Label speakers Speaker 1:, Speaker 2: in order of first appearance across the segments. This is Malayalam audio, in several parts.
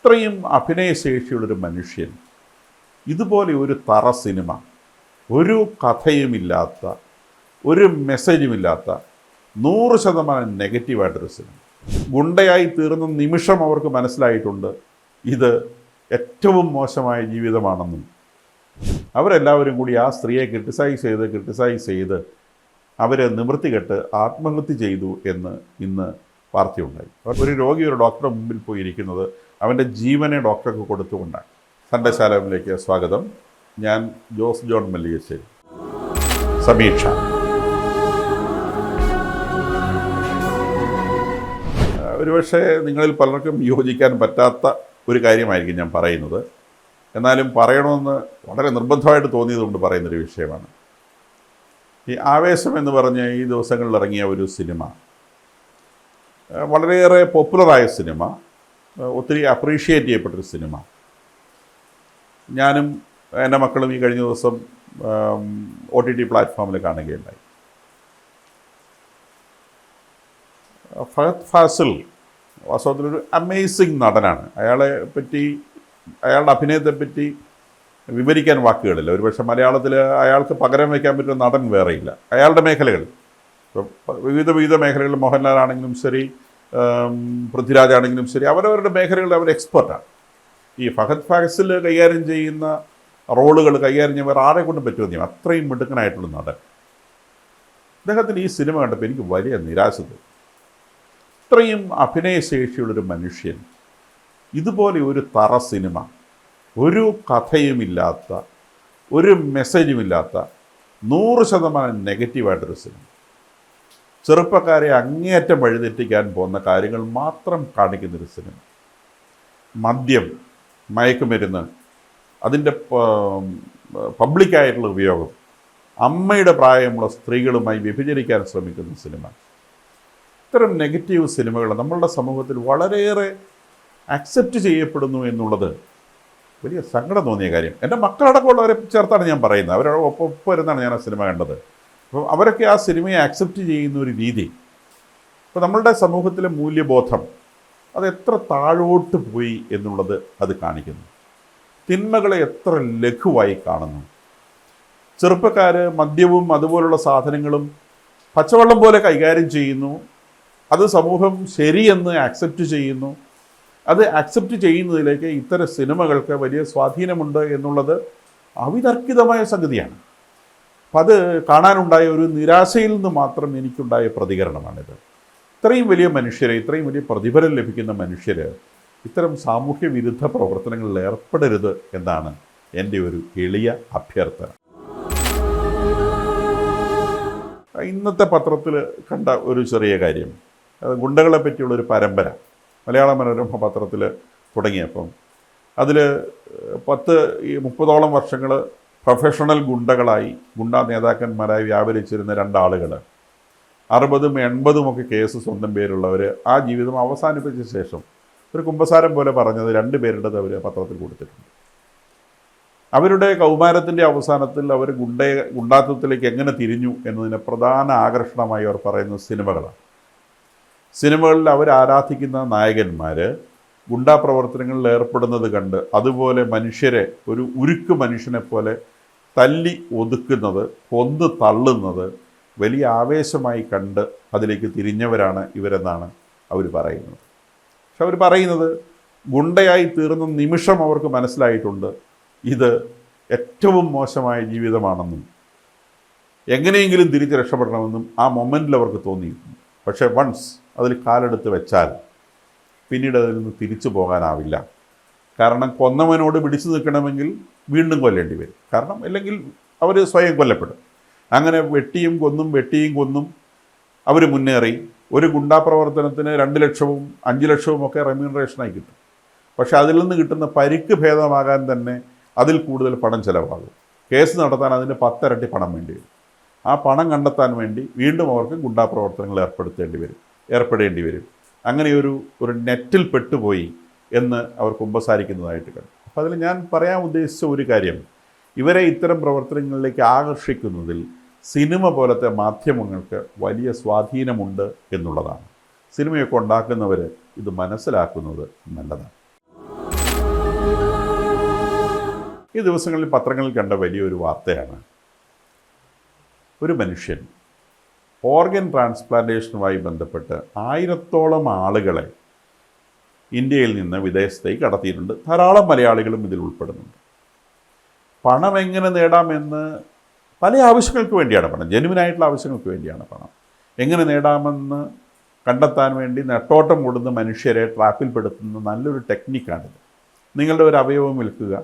Speaker 1: ഇത്രയും അഭിനയശേഷിയുള്ളൊരു മനുഷ്യൻ ഇതുപോലെ ഒരു തറ സിനിമ, ഒരു കഥയുമില്ലാത്ത, ഒരു മെസ്സേജുമില്ലാത്ത 100% നെഗറ്റീവായിട്ടൊരു സിനിമ. ഗുണ്ടയായി തീർന്ന നിമിഷം അവർക്ക് മനസ്സിലായിട്ടുണ്ട് ഇത് ഏറ്റവും മോശമായ ജീവിതമാണെന്നും. അവരെല്ലാവരും കൂടി ആ സ്ത്രീയെ ക്രിട്ടിസൈസ് ചെയ്ത് അവരെ നിവൃത്തികെട്ട് ആത്മഹത്യ ചെയ്തു എന്ന് ഇന്ന് വാർത്തയുണ്ടായി. ഒരു രോഗി ഒരു ഡോക്ടറുടെ മുമ്പിൽ പോയിരിക്കുന്നത് അവൻ്റെ ജീവനെ ഡോക്ടർക്ക് കൊടുത്തുകൊണ്ടാണ്. സൺഡേ ശാലമിലേക്ക് സ്വാഗതം. ഞാൻ ജോസ് ജോൺ മല്ലികശ്ശേരി. സമീക്ഷ. ഒരുപക്ഷെ നിങ്ങളിൽ പലർക്കും യോജിക്കാൻ പറ്റാത്ത ഒരു കാര്യമായിരിക്കും ഞാൻ പറയുന്നത്. എന്നാലും പറയണമെന്ന് വളരെ നിർബന്ധമായിട്ട് തോന്നിയതുകൊണ്ട് പറയുന്നൊരു വിഷയമാണ്. ഈ ആവേശം എന്ന് പറഞ്ഞ ഈ ദിവസങ്ങളിൽ ഇറങ്ങിയ ഒരു സിനിമ, വളരെയേറെ പോപ്പുലറായ സിനിമ, ഒത്തിരി അപ്രീഷിയേറ്റ് ചെയ്യപ്പെട്ടൊരു സിനിമ. ഞാനും എൻ്റെ മക്കളും ഈ കഴിഞ്ഞ ദിവസം OTT പ്ലാറ്റ്ഫോമിൽ കാണുകയുണ്ടായി. ഫഹദ് ഫാസിൽ വാസ്തവത്തിലൊരു അമേസിങ് നടനാണ്. അയാളുടെ അഭിനയത്തെപ്പറ്റി വിവരിക്കാൻ വാക്കുകളില്ല. ഒരുപക്ഷെ മലയാളത്തിൽ അയാൾക്ക് പകരം വയ്ക്കാൻ പറ്റുന്ന നടൻ വേറെയില്ല. അയാളുടെ മേഖലകൾ, വിവിധ മേഖലകളിൽ മോഹൻലാലാണെങ്കിലും ശരി, പൃഥ്വിരാജ് ആണെങ്കിലും ശരി, അവരവരുടെ മേഖലകളിൽ അവർ എക്സ്പെർട്ടാണ്. ഈ ഫഹദ് ഫാസിൽ കൈകാര്യം ചെയ്യുന്ന റോളുകൾ കൈകാര്യം ചെയ്യാൻ വേറെ ആരെ കൊണ്ടും പറ്റുമെന്ന് അത്രയും മിടുക്കനായിട്ടുള്ള നടൻ. അദ്ദേഹത്തിന് ഈ സിനിമ കണ്ടപ്പോൾ എനിക്ക് വലിയ നിരാശ തോന്നി. ഇത്രയും അഭിനയശേഷിയുള്ളൊരു മനുഷ്യൻ ഇതുപോലെ ഒരു തറ സിനിമ, ഒരു കഥയുമില്ലാത്ത, ഒരു മെസ്സേജുമില്ലാത്ത 100% നെഗറ്റീവായിട്ടൊരു സിനിമ. ചെറുപ്പക്കാരെ അങ്ങേയറ്റം വഴിതെറ്റിക്കാൻ പോകുന്ന കാര്യങ്ങൾ മാത്രം കാണിക്കുന്നൊരു സിനിമ. മദ്യം, മയക്കുമരുന്ന്, അതിൻ്റെ പബ്ലിക്കായിട്ടുള്ള ഉപയോഗം, അമ്മയുടെ പ്രായമുള്ള സ്ത്രീകളുമായി വ്യഭിചരിക്കാൻ ശ്രമിക്കുന്ന സിനിമ. ഇത്തരം നെഗറ്റീവ് സിനിമകൾ നമ്മളുടെ സമൂഹത്തിൽ വളരെയേറെ അക്സെപ്റ്റ് ചെയ്യപ്പെടുന്നു എന്നുള്ളത് വലിയ സങ്കടം തോന്നിയ കാര്യം. എൻ്റെ മക്കളടക്കമുള്ളവരെ ചേർത്താണ് ഞാൻ പറയുന്നത്. അവരുടെ ഒപ്പം വരുന്നതാണ് ഞാൻ ആ സിനിമ കണ്ടത്. അപ്പോൾ അവരൊക്കെ ആ സിനിമയെ അക്സെപ്റ്റ് ചെയ്യുന്ന ഒരു രീതി, അപ്പോൾ നമ്മളുടെ സമൂഹത്തിലെ മൂല്യബോധം അത് എത്ര താഴോട്ട് പോയി എന്നുള്ളത് അത് കാണിക്കുന്നു. തിന്മകളെ എത്ര ലഘുവായി കാണുന്നു. ചെറുപ്പക്കാർ മദ്യവും അതുപോലുള്ള സാധനങ്ങളും പച്ചവെള്ളം പോലെ കൈകാര്യം ചെയ്യുന്നു. അത് സമൂഹം ശരിയെന്ന് അക്സെപ്റ്റ് ചെയ്യുന്നു. അത് അക്സെപ്റ്റ് ചെയ്യുന്നതിലേക്ക് ഇത്തരം സിനിമകൾക്ക് വലിയ സ്വാധീനമുണ്ട് എന്നുള്ളത് അവിതർക്കിതമായ സംഗതിയാണ്. അപ്പം അത് കാണാനുണ്ടായ ഒരു നിരാശയിൽ നിന്ന് മാത്രം എനിക്കുണ്ടായ പ്രതികരണമാണിത്. ഇത്രയും വലിയ മനുഷ്യരെ, ഇത്രയും വലിയ പ്രതിഫലം ലഭിക്കുന്ന മനുഷ്യർ ഇത്തരം സാമൂഹ്യ വിരുദ്ധ പ്രവർത്തനങ്ങളിൽ ഏർപ്പെടരുത് എന്നാണ് എൻ്റെ ഒരു എളിയ അഭ്യർത്ഥന. ഇന്നത്തെ പത്രത്തിൽ കണ്ട ഒരു ചെറിയ കാര്യം, ഗുണ്ടകളെ പറ്റിയുള്ളൊരു പരമ്പര മലയാള മനോരമ പത്രത്തിൽ തുടങ്ങിയപ്പം അതിൽ 30-30ഓളം വർഷങ്ങൾ പ്രൊഫഷണൽ ഗുണ്ടകളായി, ഗുണ്ടാ നേതാക്കന്മാരായി വ്യാപരിച്ചിരുന്ന 2 ആളുകൾ, 60ഉം 80ഉമൊക്കെ കേസ് സ്വന്തം പേരുള്ളവർ, ആ ജീവിതം അവസാനിപ്പിച്ച ശേഷം ഒരു കുമ്പസാരം പോലെ പറഞ്ഞത് 2 പേരുടേത് അവർ പത്രത്തിൽ കൊടുത്തിട്ടുണ്ട്. അവരുടെ കൗമാരത്തിൻ്റെ അവസാനത്തിൽ അവർ ഗുണ്ടാത്വത്തിലേക്ക് എങ്ങനെ തിരിഞ്ഞു എന്നതിന് പ്രധാന ആകർഷണമായി അവർ പറയുന്ന സിനിമകളാണ്. സിനിമകളിൽ അവർ ആരാധിക്കുന്ന നായകന്മാർ ഗുണ്ടാ പ്രവർത്തനങ്ങളിൽ ഏർപ്പെടുന്നത് കണ്ട് അതുപോലെ മനുഷ്യരെ ഒരു ഉരുക്ക് മനുഷ്യനെ പോലെ തല്ലി ഒതുക്കുന്നത്, കൊന്ന് തള്ളുന്നത് വലിയ ആവേശമായി കണ്ട് അതിലേക്ക് തിരിഞ്ഞവരാണ് ഇവരെന്നാണ് അവർ പറയുന്നത്. പക്ഷെ അവർ പറയുന്നത് ഗുണ്ടയായി തീർന്ന നിമിഷം അവർക്ക് മനസ്സിലായിട്ടുണ്ട് ഇത് ഏറ്റവും മോശമായ ജീവിതമാണെന്നും എങ്ങനെയെങ്കിലും തിരിച്ച് രക്ഷപ്പെടണമെന്നും ആ മൊമെൻറ്റിൽ അവർക്ക് തോന്നിയിരുന്നു. പക്ഷേ വൺസ് അതിൽ കാലെടുത്ത് വെച്ചാൽ പിന്നീട് അതിൽ നിന്ന് തിരിച്ചു പോകാനാവില്ല. കാരണം കൊന്നവനോട് പിടിച്ചു നിൽക്കണമെങ്കിൽ വീണ്ടും കൊല്ലേണ്ടി വരും. കാരണം അല്ലെങ്കിൽ അവർ സ്വയം കൊല്ലപ്പെടും. അങ്ങനെ വെട്ടിയും കൊന്നും അവർ മുന്നേറി. ഒരു ഗുണ്ടാ പ്രവർത്തനത്തിന് 2 ലക്ഷവും 5 ലക്ഷവും ഒക്കെ റെമ്യൂണറേഷനായി കിട്ടും. പക്ഷേ അതിൽ നിന്ന് കിട്ടുന്ന പരിക്ക് ഭേദമാകാൻ തന്നെ അതിൽ കൂടുതൽ പണം ചിലവാകും. കേസ് നടത്താൻ അതിൻ്റെ 10 ഇരട്ടി പണം വേണ്ടി വരും. ആ പണം കണ്ടെത്താൻ വേണ്ടി വീണ്ടും അവർക്ക് ഗുണ്ടാ പ്രവർത്തനങ്ങൾ ഏർപ്പെടേണ്ടി വരും. അങ്ങനെ ഒരു നെറ്റിൽ പെട്ടുപോയി എന്ന് അവർ കുമ്പസാരിക്കുന്നതായിട്ട് കണ്ടു. അപ്പോൾ അതിൽ ഞാൻ പറയാൻ ഉദ്ദേശിച്ച ഒരു കാര്യം, ഇവരെ ഇത്തരം പ്രവർത്തനങ്ങളിലേക്ക് ആകർഷിക്കുന്നതിൽ സിനിമ പോലത്തെ മാധ്യമങ്ങൾക്ക് വലിയ സ്വാധീനമുണ്ട് എന്നുള്ളതാണ്. സിനിമയൊക്കെ ഉണ്ടാക്കുന്നവർ ഇത് മനസ്സിലാക്കുന്നത് നല്ലതാണ്. ഈ ദിവസങ്ങളിൽ പത്രങ്ങളിൽ കണ്ട വലിയൊരു വാർത്തയാണ്, ഒരു മനുഷ്യൻ ഓർഗൻ ട്രാൻസ്പ്ലാന്റേഷനുമായി ബന്ധപ്പെട്ട് 1000-ഓളം ആളുകളെ ഇന്ത്യയിൽ നിന്ന് വിദേശത്തേക്ക് കടത്തിയിട്ടുണ്ട്. ധാരാളം മലയാളികളും ഇതിൽ ഉൾപ്പെടുന്നുണ്ട്. പണം എങ്ങനെ നേടാമെന്ന് പല ആവശ്യങ്ങൾക്ക് വേണ്ടിയാണ് പണം, ജെനുവിനായിട്ടുള്ള ആവശ്യങ്ങൾക്ക് വേണ്ടിയാണ് പണം. എങ്ങനെ നേടാമെന്ന് കണ്ടെത്താൻ വേണ്ടി നെട്ടോട്ടം ഓടുന്ന മനുഷ്യരെ ട്രാപ്പിൽപ്പെടുത്തുന്ന നല്ലൊരു ടെക്നിക്കാണിത്. നിങ്ങളുടെ ഒരു അവയവം വിൽക്കുക,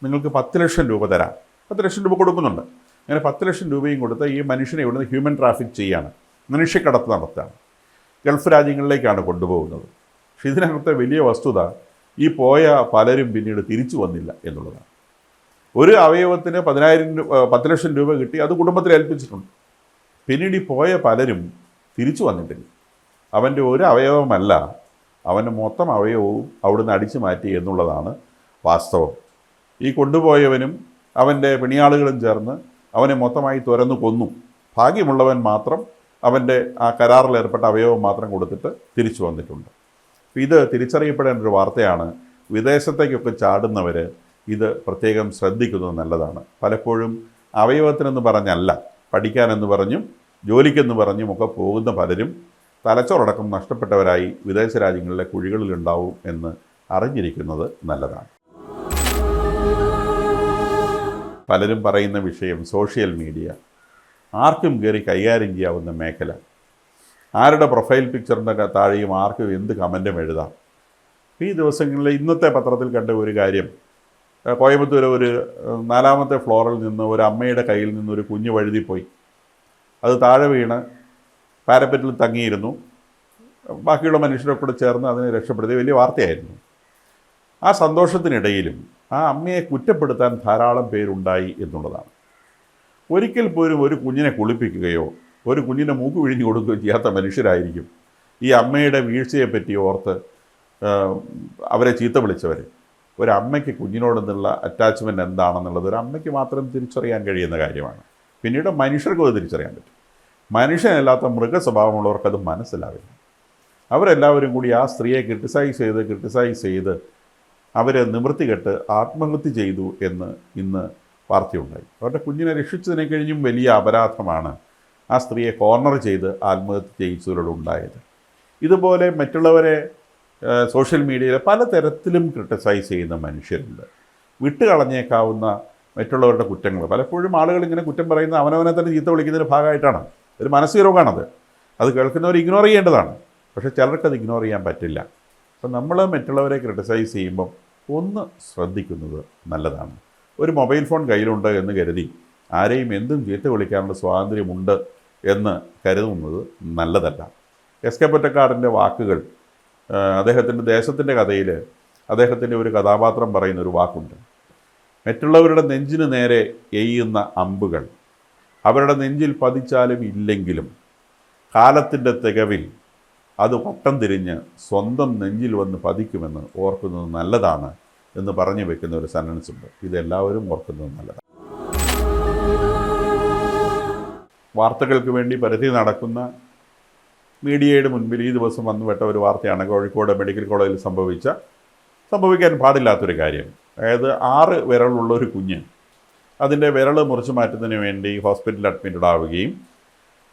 Speaker 1: നിങ്ങൾക്ക് 10 ലക്ഷം രൂപ തരാം, 10 ലക്ഷം രൂപ കൊടുക്കുന്നുണ്ട്. അങ്ങനെ 10 ലക്ഷം രൂപയും കൊടുത്ത് ഈ മനുഷ്യനെ ഇവിടുന്ന് ഹ്യൂമൻ ട്രാഫിക് ചെയ്യാണ്, മനുഷ്യക്കടത്ത് നടത്തുകയാണ്, ഗൾഫ് രാജ്യങ്ങളിലേക്കാണ് കൊണ്ടുപോകുന്നത്. പക്ഷേ ഇതിനകത്തെ വലിയ വസ്തുത, ഈ പോയ പലരും പിന്നീട് തിരിച്ചു വന്നില്ല എന്നുള്ളതാണ്. ഒരു അവയവത്തിന് 10 ലക്ഷം രൂപ കിട്ടി, അത് കുടുംബത്തിൽ ഏൽപ്പിച്ചിട്ടുണ്ട്. പിന്നീട് ഈ പോയ പലരും തിരിച്ചു വന്നിട്ടില്ല. അവൻ്റെ ഒരു അവയവമല്ല, അവൻ്റെ മൊത്തം അവയവവും അവിടുന്ന് അടിച്ചു മാറ്റി എന്നുള്ളതാണ് വാസ്തവം. ഈ കൊണ്ടുപോയവനും അവൻ്റെ പിണിയാളുകളും ചേർന്ന് അവനെ മൊത്തമായി തുരന്നു കൊന്നു. ഭാഗ്യമുള്ളവൻ മാത്രം അവൻ്റെ ആ കരാറിൽ ഏർപ്പെട്ട അവയവം മാത്രം കൊടുത്തിട്ട് തിരിച്ചു വന്നിട്ടുണ്ട്. ഇത് തിരിച്ചറിയപ്പെടേണ്ട ഒരു വാർത്തയാണ്. വിദേശത്തേക്കൊക്കെ ചാടുന്നവർ ഇത് പ്രത്യേകം ശ്രദ്ധിക്കുന്നത് നല്ലതാണ്. പലപ്പോഴും അവയവത്തിനെന്ന് പറഞ്ഞല്ല, പഠിക്കാനെന്ന് പറഞ്ഞും ജോലിക്കെന്ന് പറഞ്ഞും ഒക്കെ പോകുന്ന പലരും തലച്ചോറടക്കം നഷ്ടപ്പെട്ടവരായി വിദേശ രാജ്യങ്ങളിലെ കുഴികളിലുണ്ടാവും എന്ന് അറിഞ്ഞിരിക്കുന്നത് നല്ലതാണ്. പലരും പറയുന്ന വിഷയം സോഷ്യൽ മീഡിയ, ആർക്കും കയറി കൈകാര്യം ചെയ്യാവുന്ന മേഖല. ആരുടെ പ്രൊഫൈൽ പിക്ചറിൻ്റെ താഴെയും ആർക്കും എന്ത് കമൻറ്റും എഴുതാം. ഈ ദിവസങ്ങളിൽ ഇന്നത്തെ പത്രത്തിൽ കണ്ട ഒരു കാര്യം, കോയമ്പത്തൂർ ഒരു 4ാമത്തെ ഫ്ലോറിൽ നിന്ന് ഒരു അമ്മയുടെ കയ്യിൽ നിന്ന് ഒരു കുഞ്ഞ് വഴുതിപ്പോയി. അത് താഴെ വീണ് പാരപ്പറ്റിൽ തങ്ങിയിരുന്നു. ബാക്കിയുള്ള മനുഷ്യരൊക്കെ കൂടെ ചേർന്ന് അതിനെ രക്ഷപ്പെടുത്തി. വലിയ വാർത്തയായിരുന്നു. ആ സന്തോഷത്തിനിടയിലും ആ അമ്മയെ കുറ്റപ്പെടുത്താൻ ധാരാളം പേരുണ്ടായി എന്നുള്ളതാണ്. ഒരിക്കൽ പോലും ഒരു കുഞ്ഞിനെ കുളിപ്പിക്കുകയോ ഒരു കുഞ്ഞിനെ മൂക്ക് വിഴിഞ്ഞു കൊടുക്കുകയോ ചെയ്യാത്ത മനുഷ്യരായിരിക്കും ഈ അമ്മയുടെ വീഴ്ചയെപ്പറ്റി ഓർത്ത് അവരെ ചീത്ത വിളിച്ചവർ. ഒരമ്മയ്ക്ക് കുഞ്ഞിനോടെന്നുള്ള അറ്റാച്ച്മെൻറ്റ് എന്താണെന്നുള്ളത് ഒരു അമ്മയ്ക്ക് മാത്രം തിരിച്ചറിയാൻ കഴിയുന്ന കാര്യമാണ്. പിന്നീട് മനുഷ്യർക്കും അത് തിരിച്ചറിയാൻ പറ്റും. മനുഷ്യനല്ലാത്ത മൃഗസ്വഭാവമുള്ളവർക്കത് മനസ്സിലാവില്ല. അവരെല്ലാവരും കൂടി ആ സ്ത്രീയെ ക്രിട്ടിസൈസ് ചെയ്ത് അവരെ നിവൃത്തികെട്ട് ആത്മഹത്യ ചെയ്തു എന്ന് ഇന്ന് വാർത്തയുണ്ടായി. അവരുടെ കുഞ്ഞിനെ രക്ഷിച്ചതിനെ കഴിഞ്ഞും വലിയ അപരാധമാണ് ആ സ്ത്രീയെ കോർണർ ചെയ്ത് ആത്മഹത്യ ചെയ്യിച്ചതിലൂടെ ഉണ്ടായത്. ഇതുപോലെ മറ്റുള്ളവരെ സോഷ്യൽ മീഡിയയിൽ പലതരത്തിലും ക്രിട്ടിസൈസ് ചെയ്യുന്ന മനുഷ്യരുണ്ട്. വിട്ടുകളഞ്ഞേക്കാവുന്ന മറ്റുള്ളവരുടെ കുറ്റങ്ങൾ. പലപ്പോഴും ആളുകൾ ഇങ്ങനെ കുറ്റം പറയുന്ന അവനവനെ തന്നെ ചീത്ത വിളിക്കുന്നതിൻ്റെ ഭാഗമായിട്ടാണ്. ഒരു മാനസിക രോഗമാണത്. അത് കേൾക്കുന്നവർ ഇഗ്നോർ ചെയ്യേണ്ടതാണ്. പക്ഷേ ചിലർക്കത് ഇഗ്നോർ ചെയ്യാൻ പറ്റില്ല. അപ്പം നമ്മൾ മറ്റുള്ളവരെ ക്രിട്ടിസൈസ് ചെയ്യുമ്പം ഒന്ന് ശ്രദ്ധിക്കുന്നത് നല്ലതാണ്. ഒരു മൊബൈൽ ഫോൺ കയ്യിലുണ്ട് എന്ന് കരുതി ആരെയും എന്തും ചീത്ത വിളിക്കാനുള്ള സ്വാതന്ത്ര്യമുണ്ട് എന്ന് കരുതുന്നത് നല്ലതല്ല. എസ് കെ പൊറ്റക്കാടിൻ്റെ വാക്കുകൾ, അദ്ദേഹത്തിൻ്റെ ദേശത്തിൻ്റെ കഥയിൽ അദ്ദേഹത്തിൻ്റെ ഒരു കഥാപാത്രം പറയുന്നൊരു വാക്കുണ്ട്. മറ്റുള്ളവരുടെ നെഞ്ചിന് നേരെ എയ്യുന്ന അമ്പുകൾ അവരുടെ നെഞ്ചിൽ പതിച്ചാലും ഇല്ലെങ്കിലും കാലത്തിൻ്റെ തികവിൽ അത് വട്ടം തിരിഞ്ഞ് സ്വന്തം നെഞ്ചിൽ വന്ന് പതിക്കുമെന്ന് ഓർക്കുന്നത് നല്ലതാണ് എന്ന് പറഞ്ഞു വെക്കുന്ന ഒരു സെൻറ്റൻസ് ഉണ്ട്. ഇതെല്ലാവരും ഓർക്കുന്നത് നല്ലതാണ്. വാർത്തകൾക്ക് വേണ്ടി പരിധി നടക്കുന്ന മീഡിയയുടെ മുൻപിൽ ഈ ദിവസം വന്നുപെട്ട ഒരു വാർത്തയാണ് കോഴിക്കോട് മെഡിക്കൽ കോളേജിൽ സംഭവിക്കാൻ പാടില്ലാത്തൊരു കാര്യം. അതായത് 6 വിരലുള്ള ഒരു കുഞ്ഞ് അതിൻ്റെ വിരൽ മുറിച്ച് മാറ്റുന്നതിന് വേണ്ടി ഹോസ്പിറ്റലിൽ അഡ്മിറ്റഡ് ആവുകയും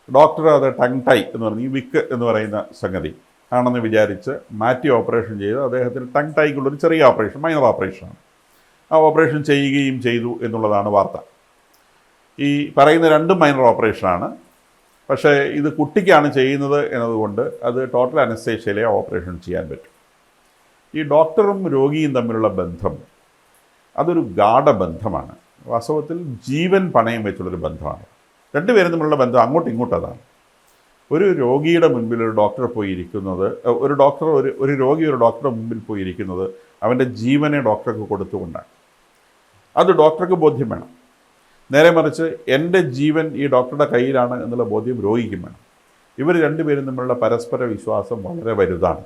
Speaker 1: ഡോക്ടർ അത് ടങ് ടൈ എന്ന് പറഞ്ഞ് ഈ വിക്ക് എന്ന് പറയുന്ന സംഗതി ആണെന്ന് വിചാരിച്ച് മാറ്റി ഓപ്പറേഷൻ ചെയ്ത് അദ്ദേഹത്തിന് ടങ് ടൈക്കുള്ളൊരു ചെറിയ ഓപ്പറേഷൻ, മൈനർ ഓപ്പറേഷനാണ്. ആ ഓപ്പറേഷൻ ചെയ്യുകയും ചെയ്തു എന്നുള്ളതാണ് വാർത്ത. ഈ പറയുന്ന 2 മൈനർ ഓപ്പറേഷനാണ്. പക്ഷേ ഇത് കുട്ടിക്കാണ് ചെയ്യുന്നത് എന്നതുകൊണ്ട് അത് ടോട്ടൽ അനസ്തേഷ്യയിലെ ഓപ്പറേഷൻ ചെയ്യാൻ പറ്റും. ഈ ഡോക്ടറും രോഗിയും തമ്മിലുള്ള ബന്ധം അതൊരു ഗാഢബന്ധമാണ്. വാസ്തവത്തിൽ ജീവൻ പണയം വെച്ചുള്ളൊരു ബന്ധമാണ്. രണ്ടുപേരും തമ്മിലുള്ള ബന്ധം അങ്ങോട്ടും ഇങ്ങോട്ടും അതാണ്. ഒരു രോഗിയുടെ മുൻപിൽ ഒരു ഡോക്ടർ പോയിരിക്കുന്നത്, ഒരു രോഗി ഒരു ഡോക്ടറുടെ മുമ്പിൽ പോയിരിക്കുന്നത് അവൻ്റെ ജീവനെ ഡോക്ടർക്ക് കൊടുത്തുകൊണ്ടാണ്. അത് ഡോക്ടർക്ക് ബോധ്യം വേണം. നേരെ മറിച്ച് എൻ്റെ ജീവൻ ഈ ഡോക്ടറുടെ കയ്യിലാണ് എന്നുള്ള ബോധ്യം രോഗിക്കും വേണം. ഇവർ രണ്ടുപേരും തമ്മിലുള്ള പരസ്പര വിശ്വാസം വളരെ വലുതാണ്.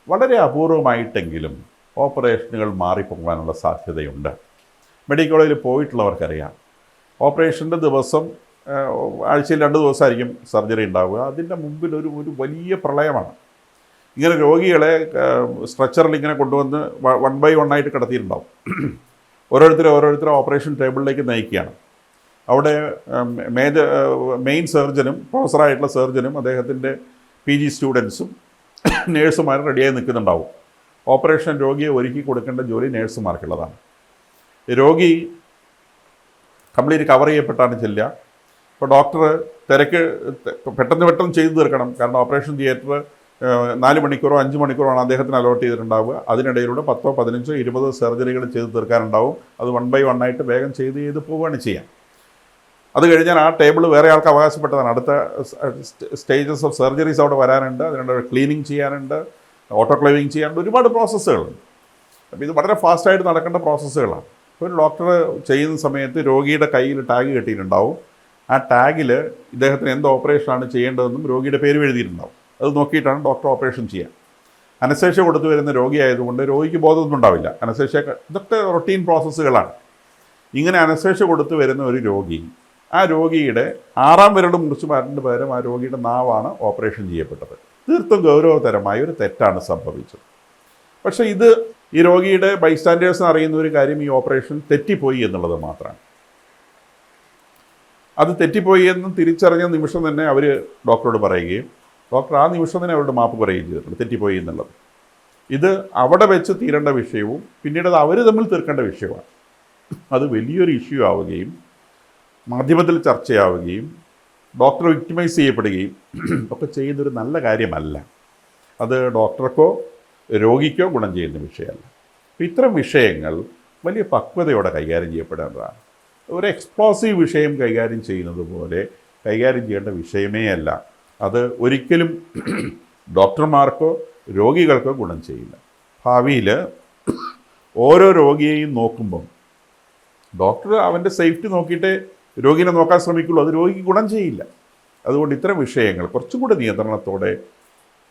Speaker 1: വളരെ അപൂർവമായിട്ടെങ്കിലും ഓപ്പറേഷനുകൾ മാറിപ്പോകാനുള്ള സാധ്യതയുണ്ട്. മെഡിക്കൽ കോളേജിൽ പോയിട്ടുള്ളവർക്കറിയാം, ഓപ്പറേഷൻ്റെ ദിവസം ആഴ്ചയിൽ 2 ദിവസമായിരിക്കും സർജറി ഉണ്ടാവുക. അതിൻ്റെ മുമ്പിൽ ഒരു വലിയ പ്രളയമാണ്. ഇങ്ങനെ രോഗികളെ സ്ട്രെച്ചറിൽ ഇങ്ങനെ കൊണ്ടുവന്ന് 1 by 1 ആയിട്ട് കിടത്തിയിട്ടുണ്ടാവും. ഓരോരുത്തരെ ഓപ്പറേഷൻ ടേബിളിലേക്ക് നയിക്കുകയാണ്. അവിടെ മെയിൻ സർജനും പ്രൊഫസറായിട്ടുള്ള സർജനും അദ്ദേഹത്തിൻ്റെ PG സ്റ്റുഡൻസും നേഴ്സുമാരും റെഡിയായി നിൽക്കുന്നുണ്ടാവും. ഓപ്പറേഷൻ രോഗിയെ ഒരുക്കി കൊടുക്കേണ്ട ജോലി നേഴ്സുമാർക്കുള്ളതാണ്. രോഗി കംപ്ലീറ്റ് കവർ ചെയ്യപ്പെട്ടാണ് ചെല്ലുക. ഇപ്പോൾ ഡോക്ടർ തിരക്ക് പെട്ടെന്ന് ചെയ്തു തീർക്കണം. കാരണം ഓപ്പറേഷൻ തിയേറ്റർ 4 മണിക്കൂറോ 5 മണിക്കൂറോ ആണ് അദ്ദേഹത്തിന് അലോട്ട് ചെയ്തിട്ടുണ്ടാവുക. അതിനിടയിലൂടെ 10, 15, 20 സർജറികൾ ചെയ്ത് തീർക്കാനുണ്ടാവും. അത് 1 by 1 ആയിട്ട് വേഗം ചെയ്ത് പോവുകയാണ് ചെയ്യാം. അത് കഴിഞ്ഞാൽ ആ ടേബിൾ വേറെ ആൾക്ക് അവകാശപ്പെട്ടതാണ്. അടുത്ത സ്റ്റേജസ് ഓഫ് സർജറീസ് അവിടെ വരാനുണ്ട്. അതിനുള്ള ക്ലീനിങ് ചെയ്യാനുണ്ട്, ഓട്ടോക്ലേവിങ് ചെയ്യാനുണ്ട്, ഒരുപാട് പ്രോസസ്സുകളുണ്ട്. അപ്പോൾ ഇത് വളരെ ഫാസ്റ്റായിട്ട് നടക്കേണ്ട പ്രോസസ്സുകളാണ്. ഇപ്പോൾ ഒരു ഡോക്ടർ ചെയ്യുന്ന സമയത്ത് രോഗിയുടെ കയ്യിൽ ടാഗ് കെട്ടിയിട്ടുണ്ടാവും. ആ ടാഗിൽ ഇദ്ദേഹത്തിന് എന്ത് ഓപ്പറേഷനാണ് ചെയ്യേണ്ടതെന്നും രോഗിയുടെ പേര് എഴുതിയിട്ടുണ്ടാവും. അത് നോക്കിയിട്ടാണ് ഡോക്ടർ ഓപ്പറേഷൻ ചെയ്യുക. അനസ്തേഷ്യ കൊടുത്തു വരുന്ന രോഗിയായതുകൊണ്ട് രോഗിക്ക് ബോധമൊന്നും ഉണ്ടാവില്ല. അനസ്തേഷ്യ ഇതൊക്കെ റൊട്ടീൻ പ്രോസസ്സുകളാണ്. ഇങ്ങനെ അനസ്തേഷ്യ കൊടുത്തു വരുന്ന ഒരു രോഗി, ആ രോഗിയുടെ 6ാം വിരൽ മുറിച്ച് മാറ്റുന്നതിന് പകരം ആ രോഗിയുടെ നാവാണ് ഓപ്പറേഷൻ ചെയ്യപ്പെട്ടത്. തീർത്തും ഗൗരവതരമായ ഒരു തെറ്റാണ് സംഭവിച്ചത്. പക്ഷേ ഇത് ഈ രോഗിയുടെ ബൈസ്റ്റാൻഡേഴ്സിന് അറിയുന്ന ഒരു കാര്യം, ഈ ഓപ്പറേഷൻ തെറ്റിപ്പോയി എന്നുള്ളത് മാത്രമാണ്. അത് തെറ്റിപ്പോയി എന്ന് തിരിച്ചറിഞ്ഞ നിമിഷം തന്നെ അവർ ഡോക്ടറോട് പറയുകയും ഡോക്ടർ ആ നിമിഷം തന്നെ അവരോട് മാപ്പ് പറയുകയും ചെയ്തിട്ടുണ്ട് തെറ്റിപ്പോയി എന്നുള്ളത്. ഇത് അവിടെ വെച്ച് തീരേണ്ട വിഷയവും പിന്നീട് അത് അവർ തമ്മിൽ തീർക്കേണ്ട വിഷയമാണ്. അത് വലിയൊരു ഇഷ്യൂ ആവുകയും മാധ്യമത്തിൽ ചർച്ചയാവുകയും ഡോക്ടർ വിക്ടിമൈസ് ചെയ്യപ്പെടുകയും ഒക്കെ ചെയ്യുന്നൊരു നല്ല കാര്യമല്ല. അത് ഡോക്ടർക്കോ രോഗിക്കോ ഗുണം ചെയ്യുന്ന വിഷയമല്ല. അപ്പോൾ ഇത്തരം വിഷയങ്ങൾ വലിയ പക്വതയോടെ കൈകാര്യം ചെയ്യപ്പെടേണ്ടതാണ്. ഒരു എക്സ്പ്ലോസീവ് വിഷയം കൈകാര്യം ചെയ്യുന്നത് പോലെ കൈകാര്യം ചെയ്യേണ്ട വിഷയമേ അല്ല. അത് ഒരിക്കലും ഡോക്ടർമാർക്കോ രോഗികൾക്കോ ഗുണം ചെയ്യില്ല. ഭാവിയിൽ ഓരോ രോഗിയെയും നോക്കുമ്പം ഡോക്ടർ അവൻ്റെ സേഫ്റ്റി നോക്കിയിട്ടേ രോഗിനെ നോക്കാൻ ശ്രമിക്കുള്ളൂ. അത് രോഗിക്ക് ഗുണം ചെയ്യില്ല. അതുകൊണ്ട് ഇത്തരം വിഷയങ്ങൾ കുറച്ചും കൂടി നിയന്ത്രണത്തോടെ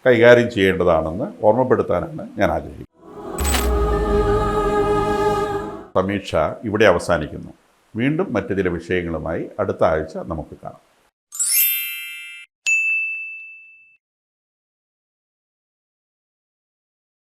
Speaker 1: കൈകാര്യം ചെയ്യേണ്ടതാണെന്ന് ഓർമ്മപ്പെടുത്താനാണ് ഞാൻ ആഗ്രഹിക്കുന്നത്. സമീക്ഷ ഇവിടെ അവസാനിക്കുന്നു. വീണ്ടും മറ്റു ചില വിഷയങ്ങളുമായി അടുത്ത ആഴ്ച നമുക്ക് കാണാം.